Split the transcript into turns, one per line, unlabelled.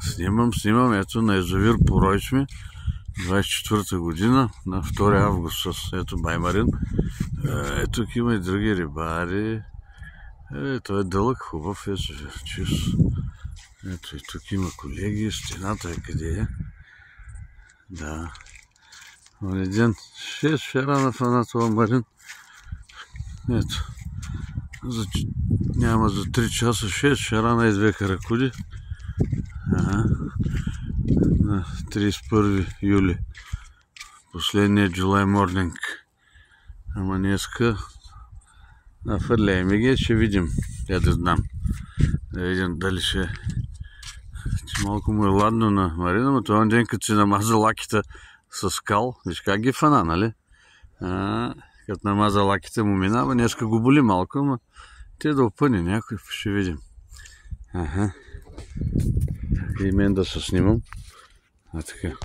Снимам, ето на язовир Порой сме, 24-та година, на 2 август ето Баймарин. Ето тук има и други рибари. Той е дълъг, хубав язовир, чист. Ето и тук има колеги, стената е къде е. Да. Един 6 шарана на това Марин. Ето. Няма за 3 часа 6 шарана и 2 каракуди. На 31 юли. Последният July morning. Ама днеска нафърляйме ги, ще видим. Я да знам. Да видим дали ще... Малко му е ладно на Марина, но това ден, като си намаза лаките с скал, виж как ги фана, нали? Като намаза лаките му минава, днеска го боли малко, ама те да опъни някой, ще видим. И мен да се снимам. Така.